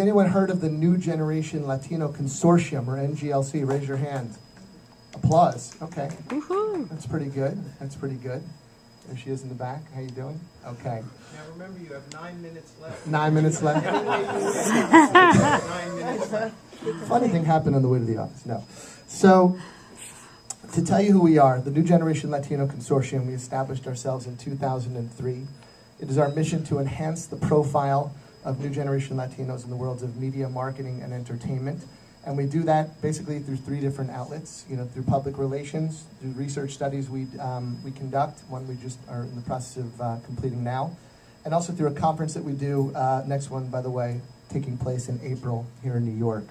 anyone heard of the New Generation Latino Consortium, or NGLC? Raise your hand. Applause. Okay. Woohoo. That's pretty good. That's pretty good. There she is in the back. How you doing? Okay. Now remember, you have 9 minutes left. 9 minutes left. 9 minutes left. Funny thing happened on the way to the office. No. So, to tell you who we are, the New Generation Latino Consortium, we established ourselves in 2003. It is our mission to enhance the profile of New Generation Latinos in the worlds of media, marketing, and entertainment. And we do that basically through 3 different outlets, through public relations, through research studies we conduct, one we just are in the process of completing now, and also through a conference that we do, next one, by the way, taking place in April here in New York.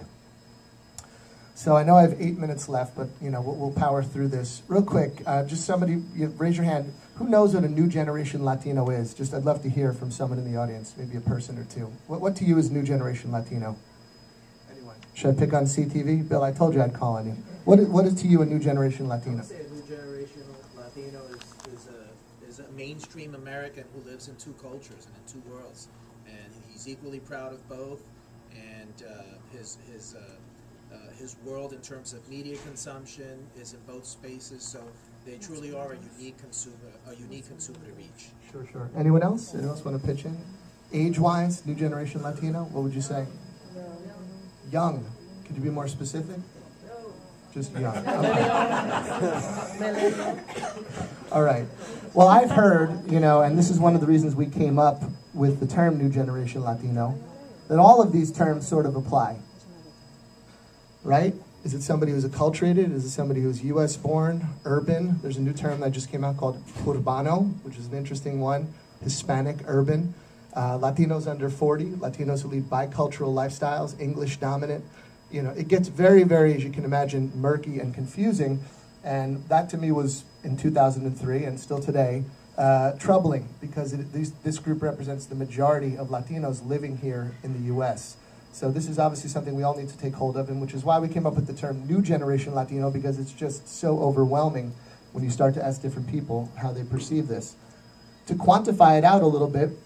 So I know I have 8 minutes left, but we'll power through this. Real quick, just somebody, raise your hand. Who knows what a New Generation Latino is? Just I'd love to hear from someone in the audience, maybe a person or two. What to you is New Generation Latino? Anyone? Should I pick on CTV? Bill, I told you I'd call on you. What is to you a New Generation Latino? I would say a New Generation Latino is a mainstream American who lives in 2 cultures and in 2 worlds, and he's equally proud of both. And his world in terms of media consumption is in both spaces, so they truly are a unique consumer to reach. Sure. Anyone else? Anyone else want to pitch in? Age-wise, New Generation Latino, what would you say? Young. Could you be more specific? Just young. Okay. All right. Well, I've heard, and this is one of the reasons we came up with the term New Generation Latino, that all of these terms sort of apply. Right? Is it somebody who's acculturated? Is it somebody who's U.S. born, urban? There's a new term that just came out called urbano, which is an interesting one. Hispanic, urban. Latinos under 40, Latinos who lead bicultural lifestyles, English dominant. It gets very, very, as you can imagine, murky and confusing. And that to me was, in 2003 and still today, troubling, because this group represents the majority of Latinos living here in the U.S. So this is obviously something we all need to take hold of, and which is why we came up with the term New Generation Latino, because it's just so overwhelming when you start to ask different people how they perceive this. To quantify it out a little bit,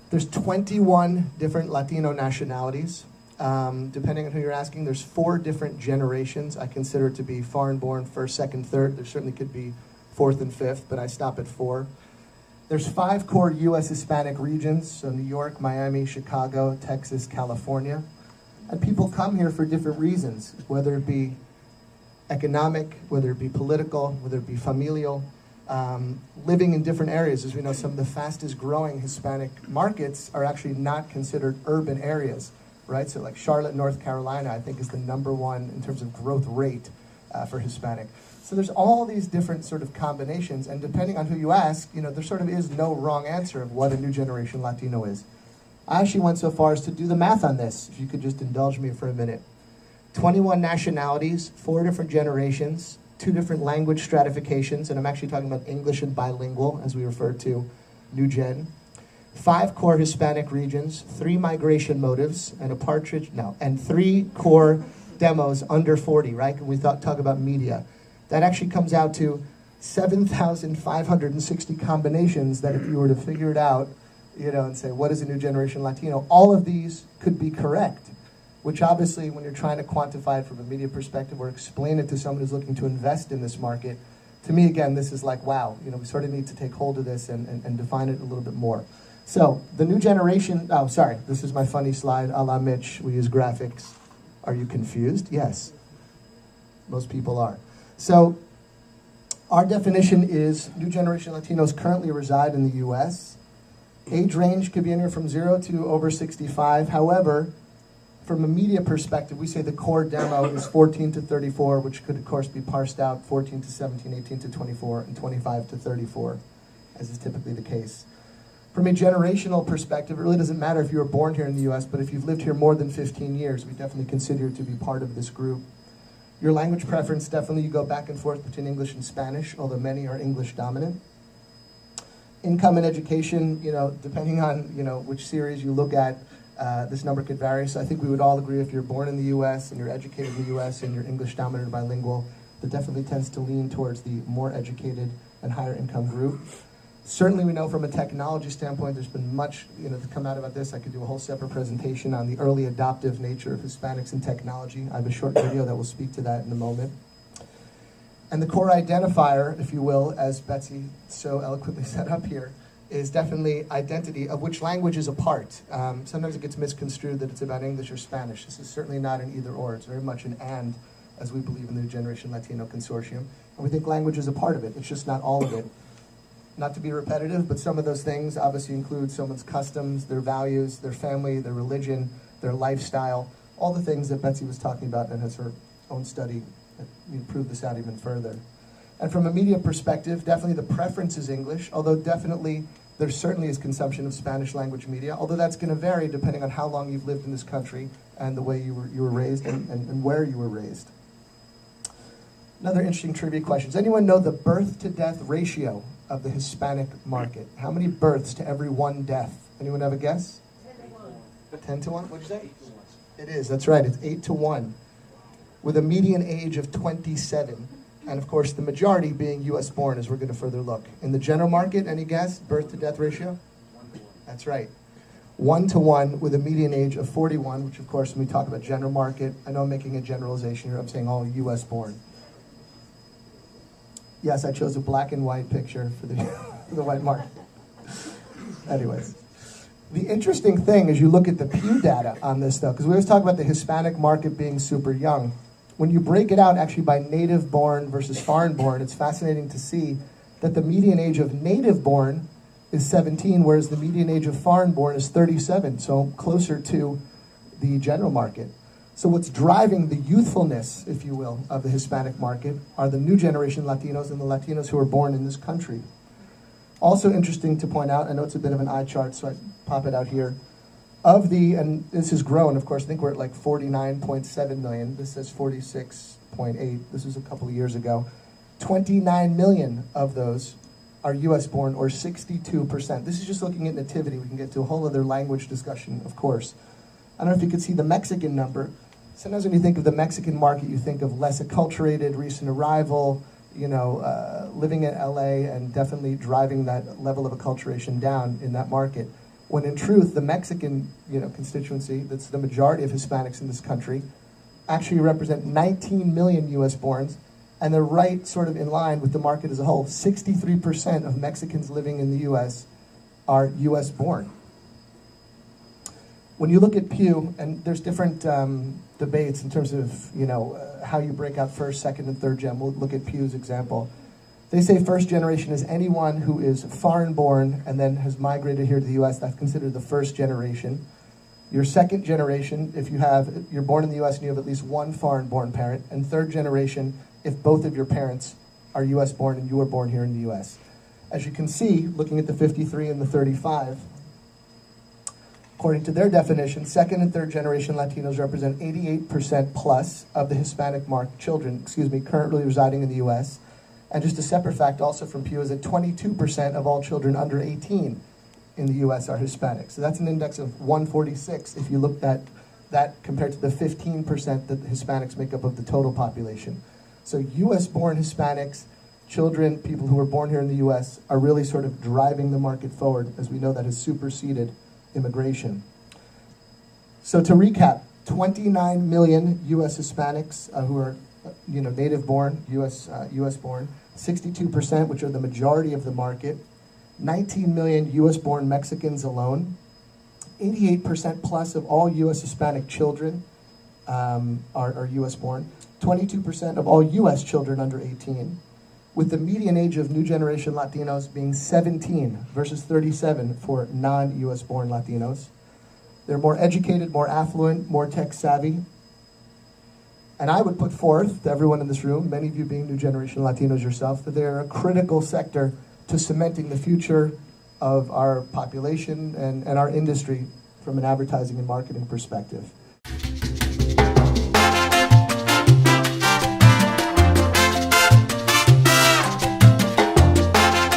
there's 21 different Latino nationalities. Depending on who you're asking, there's 4 different generations. I consider it to be foreign-born, first, second, third. There certainly could be 4th and 5th, but I stop at 4. There's 5 core U.S. Hispanic regions, so New York, Miami, Chicago, Texas, California. And people come here for different reasons, whether it be economic, whether it be political, whether it be familial, living in different areas. As we know, some of the fastest growing Hispanic markets are actually not considered urban areas, right? So like Charlotte, North Carolina, I think is the #1 in terms of growth rate for Hispanic. So there's all these different sort of combinations, and depending on who you ask, there sort of is no wrong answer of what a New Generation Latino is. I actually went so far as to do the math on this, if you could just indulge me for a minute. 21 nationalities, 4 different generations, 2 different language stratifications, and I'm actually talking about English and bilingual, as we refer to New Gen. 5 core Hispanic regions, 3 migration motives, and 3 core demos under 40, right? And we talk about media. That actually comes out to 7,560 combinations that if you were to figure it out, and say, what is a New Generation Latino? All of these could be correct, which obviously when you're trying to quantify it from a media perspective or explain it to someone who's looking to invest in this market, to me, again, this is like, wow, we sort of need to take hold of this and define it a little bit more. So the new generation, this is my funny slide, a la Mitch, we use graphics. Are you confused? Yes, most people are. So our definition is New Generation Latinos currently reside in the U.S. Age range could be anywhere from 0 to over 65. However, from a media perspective, we say the core demo is 14 to 34, which could, of course, be parsed out 14 to 17, 18 to 24, and 25 to 34, as is typically the case. From a generational perspective, it really doesn't matter if you were born here in the U.S., but if you've lived here more than 15 years, we definitely consider you to be part of this group. Your language preference, definitely you go back and forth between English and Spanish, although many are English dominant. Income and education, depending on, which series you look at, this number could vary. So I think we would all agree if you're born in the U.S. and you're educated in the U.S. and you're English dominant or bilingual, that definitely tends to lean towards the more educated and higher income group. Certainly we know from a technology standpoint, there's been much to come out about this. I could do a whole separate presentation on the early adoptive nature of Hispanics in technology. I have a short video that will speak to that in a moment. And the core identifier, if you will, as Betsy so eloquently set up here, is definitely identity, of which language is a part. Sometimes it gets misconstrued that it's about English or Spanish. This is certainly not an either or. It's very much an and, as we believe in the New Generation Latino Consortium. And we think language is a part of it. It's just not all of it. Not to be repetitive, but some of those things obviously include someone's customs, their values, their family, their religion, their lifestyle, all the things that Betsy was talking about and has her own study proved this out even further. And from a media perspective, definitely the preference is English, although definitely there certainly is consumption of Spanish language media, although that's going to vary depending on how long you've lived in this country and the way you were raised and where you were raised. Another interesting trivia question. Does anyone know the birth-to-death ratio of the Hispanic market? How many births to every one death? Anyone have a guess? 10 to 1? What'd you say? It is, that's right. It's 8 to 1, with a median age of 27. And of course, the majority being U.S. born, as we're going to further look. In the general market, any guess? Birth-to-death ratio? That's right. 1 to 1 with a median age of 41, which of course, when we talk about general market, I know I'm making a generalization here. I'm saying all U.S. born. Yes, I chose a black and white picture for the, for the white market. Anyways. The interesting thing is you look at the Pew data on this, though, because we always talk about the Hispanic market being super young. When you break it out actually by native-born versus foreign-born, it's fascinating to see that the median age of native-born is 17, whereas the median age of foreign-born is 37, so closer to the general market. So what's driving the youthfulness, if you will, of the Hispanic market are the new generation Latinos and the Latinos who are born in this country. Also interesting to point out, I know it's a bit of an eye chart, so I pop it out here. Of the, and this has grown, of course, I think we're at like 49.7 million. This says 46.8. This was a couple of years ago. 29 million of those are U.S. born, or 62%. This is just looking at nativity. We can get to a whole other language discussion, of course. I don't know if you could see the Mexican number. Sometimes when you think of the Mexican market, you think of less acculturated, recent arrival, living in LA and definitely driving that level of acculturation down in that market. When in truth, the Mexican constituency, that's the majority of Hispanics in this country, actually represent 19 million U.S. borns, and they're right sort of in line with the market as a whole. 63% of Mexicans living in the U.S. are U.S. born. When you look at Pew, and there's different debates in terms of how you break out first, second, and third gen. We'll look at Pew's example. They say first generation is anyone who is foreign born and then has migrated here to the U.S. That's considered the first generation. Your second generation, if you're born in the U.S. and you have at least one foreign born parent. And third generation, if both of your parents are U.S. born and you were born here in the U.S. As you can see, looking at the 53 and the 35, according to their definition, second and third generation Latinos represent 88% plus of the Hispanic children currently residing in the U.S. And just a separate fact also from Pew is that 22% of all children under 18 in the U.S. are Hispanic. So that's an index of 146 if you look at that compared to the 15% that the Hispanics make up of the total population. So U.S.-born Hispanics, children, people who were born here in the U.S. are really sort of driving the market forward, as we know that has superseded immigration. So to recap, 29 million U.S. Hispanics who are native born, U.S. born, 62%, which are the majority of the market, 19 million U.S. born Mexicans alone, 88% plus of all U.S. Hispanic children are U.S. born, 22% of all U.S. children under 18, with the median age of new generation Latinos being 17 versus 37 for non-U.S. born Latinos. They're more educated, more affluent, more tech savvy. And I would put forth to everyone in this room, many of you being new generation Latinos yourself, that they're a critical sector to cementing the future of our population and our industry from an advertising and marketing perspective.